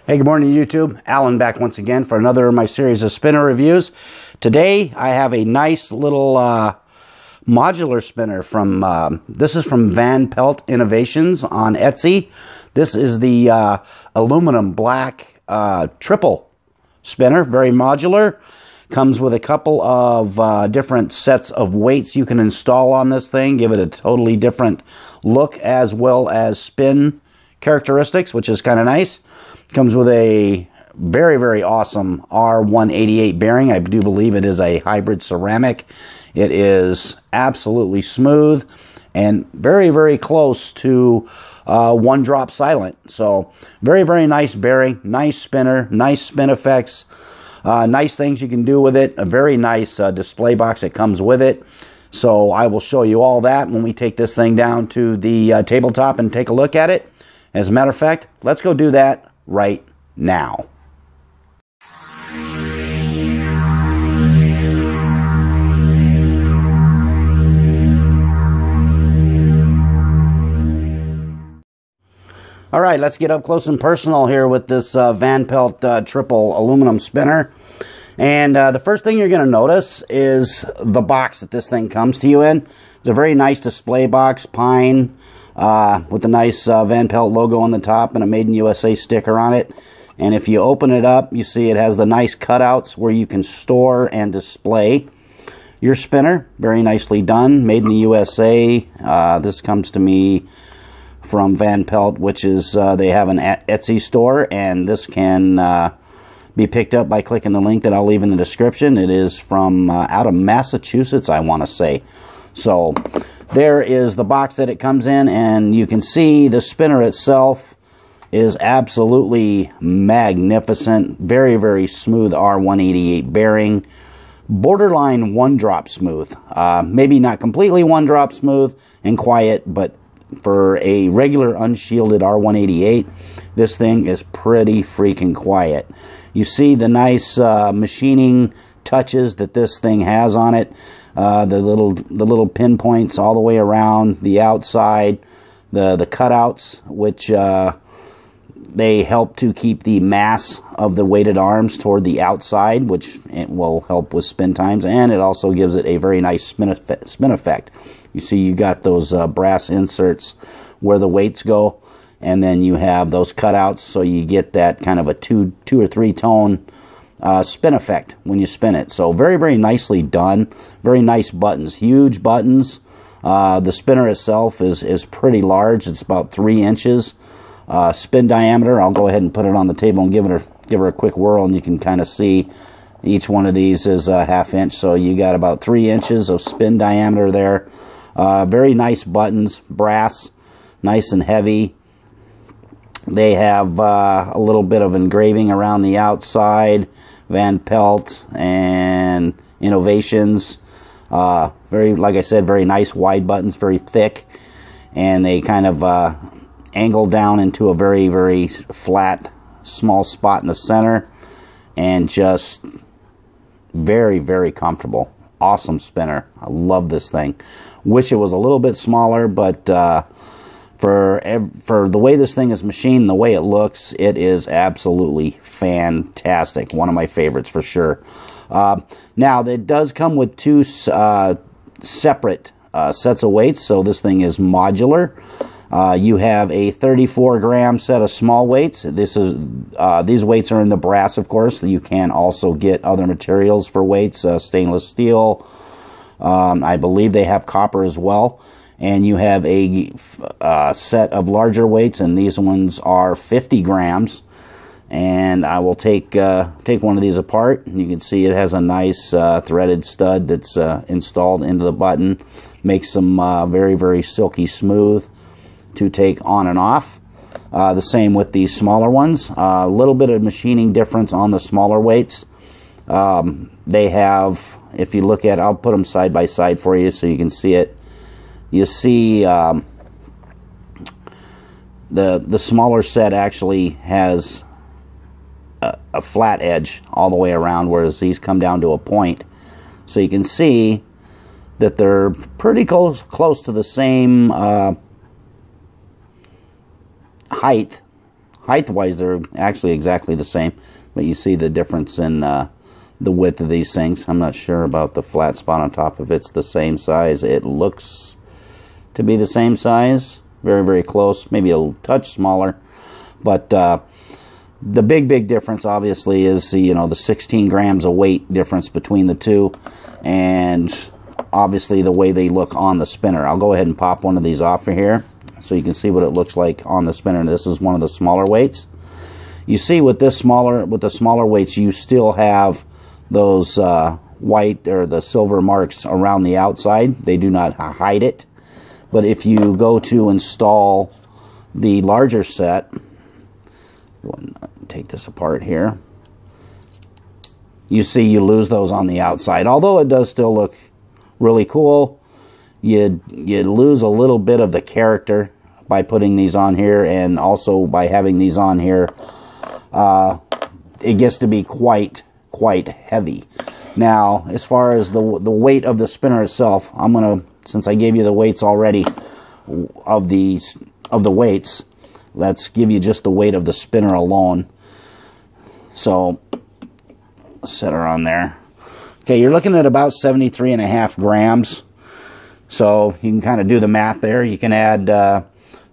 Hey, good morning YouTube. Alan back once again for another of my series of spinner reviews. Today I have a nice little modular spinner from, this is from Van Pelt Innovations on Etsy. This is the aluminum black triple spinner, very modular. Comes with a couple of different sets of weights you can install on this thing, give it a totally different look as well as spin characteristics, which is kind of nice. Comes with a very, very awesome R188 bearing. I do believe it is a hybrid ceramic. It is absolutely smooth and very, very close to one drop silent. So very, very nice bearing, nice spinner, nice spin effects, nice things you can do with it. A very nice display box that comes with it. So I will show you all that when we take this thing down to the tabletop and take a look at it. As a matter of fact, let's go do that right now. All right, let's get up close and personal here with this Van Pelt triple aluminum spinner. And the first thing you're going to notice is the box that this thing comes to you in. It's a very nice display box, pine, with a nice Van Pelt logo on the top and a Made in USA sticker on it. And if you open it up, you see it has the nice cutouts where you can store and display your spinner. Very nicely done, Made in the USA. This comes to me from Van Pelt, which is they have an Etsy store, and this can be picked up by clicking the link that I'll leave in the description. It is from out of Massachusetts, I want to say. So there is the box that it comes in, and you can see the spinner itself is absolutely magnificent. Very, very smooth R188 bearing. Borderline one-drop smooth. Maybe not completely one-drop smooth and quiet, but for a regular unshielded R188, this thing is pretty freaking quiet. You see the nice machining touches that this thing has on it. The little pinpoints all the way around the outside, the cutouts, which they help to keep the mass of the weighted arms toward the outside, which it will help with spin times, and it also gives it a very nice spin effect. You see you got those brass inserts where the weights go, and then you have those cutouts, so you get that kind of a two or three tone spin effect when you spin it. So very, very nicely done. Very nice buttons, huge buttons. The spinner itself is pretty large. It's about 3 inches spin diameter. I'll go ahead and put it on the table and give her a quick whirl, and you can kind of see each one of these is a ½ inch. So you got about 3 inches of spin diameter there. Very nice buttons, brass, nice and heavy. They have a little bit of engraving around the outside. Van Pelt and Innovations. Very, like I said, very nice wide buttons, very thick, and they kind of angle down into a very, very flat, small spot in the center, and just very, very comfortable. Awesome spinner. I love this thing. Wish it was a little bit smaller, but for the way this thing is machined, the way it looks, it is absolutely fantastic. One of my favorites for sure. Now, it does come with 2 separate sets of weights, so this thing is modular. You have a 34-gram set of small weights. This is these weights are in the brass, of course. You can also get other materials for weights, stainless steel. I believe they have copper as well. And you have a set of larger weights, and these ones are 50 grams. And I will take one of these apart. You can see it has a nice threaded stud that's installed into the button. Makes them very, very silky smooth to take on and off. The same with the smaller ones. A little bit of machining difference on the smaller weights. They have, if you look at, I'll put them side by side for you so you can see it. You see the smaller set actually has a flat edge all the way around, whereas these come down to a point. So you can see that they're pretty close to the same height height-wise, they're actually exactly the same, but you see the difference in the width of these things. I'm not sure about the flat spot on top. If it's the same size, it looks to be the same size. Very, very close. Maybe a touch smaller, but the big difference, obviously, is the 16 grams of weight difference between the two, and obviously the way they look on the spinner. I'll go ahead and pop one of these off of here so you can see what it looks like on the spinner. This is one of the smaller weights. You see with the smaller weights, you still have those white or the silver marks around the outside. They do not hide it. But if you go to install the larger set, go and take this apart here, you see you lose those on the outside. Although it does still look really cool, you lose a little bit of the character by putting these on here, and also by having these on here, it gets to be quite heavy. Now, as far as the weight of the spinner itself, I'm gonna, since I gave you the weights already of the weights, let's give you just the weight of the spinner alone. So set her on there. Okay, you're looking at about 73.5 grams. So you can kind of do the math there. You can add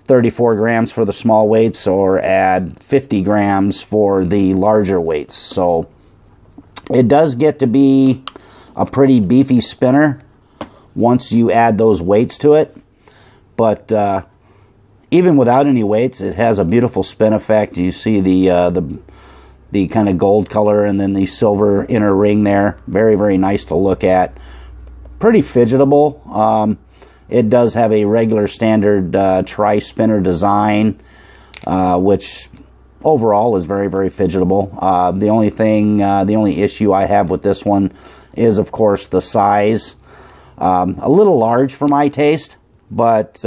34 grams for the small weights, or add 50 grams for the larger weights. So it does get to be a pretty beefy spinner once you add those weights to it. But even without any weights, it has a beautiful spin effect. You see the kind of gold color and then the silver inner ring there. Very, very nice to look at. Pretty fidgetable. It does have a regular standard tri-spinner design, which overall is very, very fidgetable. The only issue I have with this one is, of course, the size. A little large for my taste, but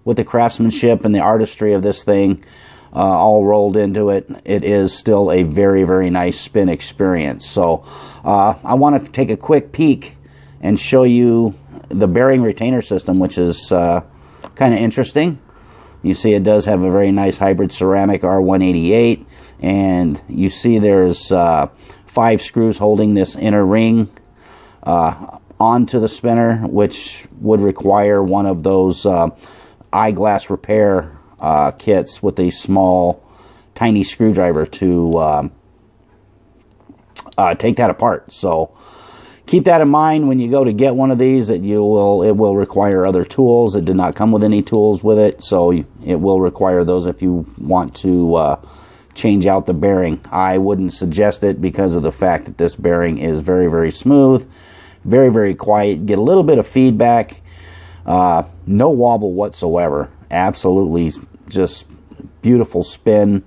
with the craftsmanship and the artistry of this thing all rolled into it, it is still a very, very nice spin experience. So I want to take a quick peek and show you the bearing retainer system, which is kind of interesting. You see it does have a very nice hybrid ceramic R188, and you see there's 5 screws holding this inner ring onto the spinner, which would require one of those eyeglass repair kits with a small, tiny screwdriver to take that apart. So keep that in mind when you go to get one of these. It will require other tools. It did not come with any tools with it, so it will require those if you want to change out the bearing. I wouldn't suggest it because of the fact that this bearing is very, very smooth, very, very quiet. Get a little bit of feedback, no wobble whatsoever. Absolutely just beautiful spin,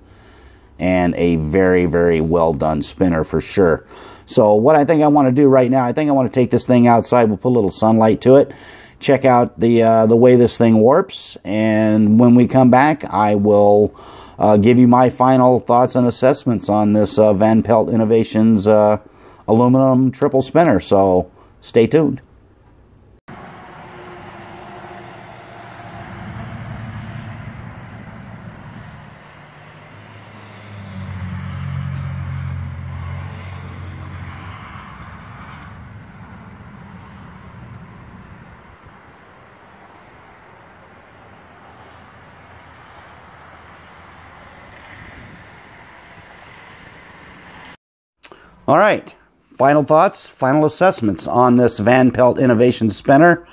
and a very, very well done spinner for sure. So what I think I want to do right now, I think I want to take this thing outside. We'll put a little sunlight to it, check out the way this thing warps, and when we come back, I will give you my final thoughts and assessments on this Van Pelt Innovations aluminum triple spinner. So stay tuned. All right, final thoughts, final assessments on this Van Pelt Innovation spinner.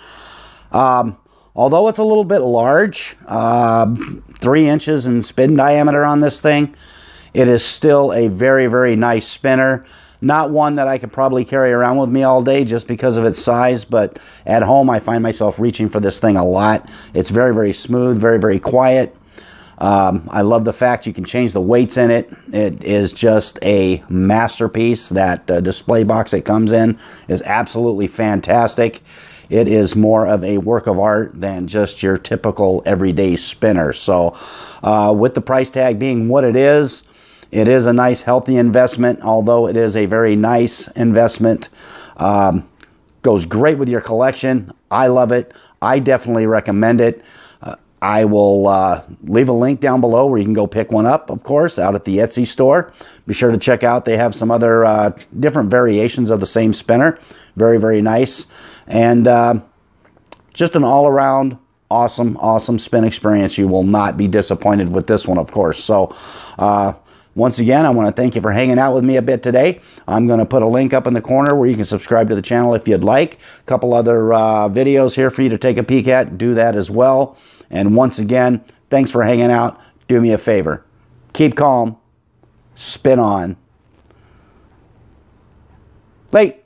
Although it's a little bit large, 3 inches in spin diameter on this thing, it is still a very, very nice spinner. Not one that I could probably carry around with me all day just because of its size, but at home I find myself reaching for this thing a lot. It's very, very smooth, very, very quiet. I love the fact you can change the weights in it. It is just a masterpiece. That display box it comes in is absolutely fantastic. It is more of a work of art than just your typical everyday spinner. So with the price tag being what it is a nice healthy investment, although it is a very nice investment. Goes great with your collection. I love it. I definitely recommend it. I will leave a link down below where you can go pick one up, of course, out at the Etsy store. Be sure to check out. They have some other different variations of the same spinner. Very, very nice. And just an all-around awesome, awesome spin experience. You will not be disappointed with this one, of course. So, once again, I want to thank you for hanging out with me a bit today. I'm going to put a link up in the corner where you can subscribe to the channel if you'd like. A couple other videos here for you to take a peek at. Do that as well. And once again, thanks for hanging out. Do me a favor. Keep calm. Spin on. Late.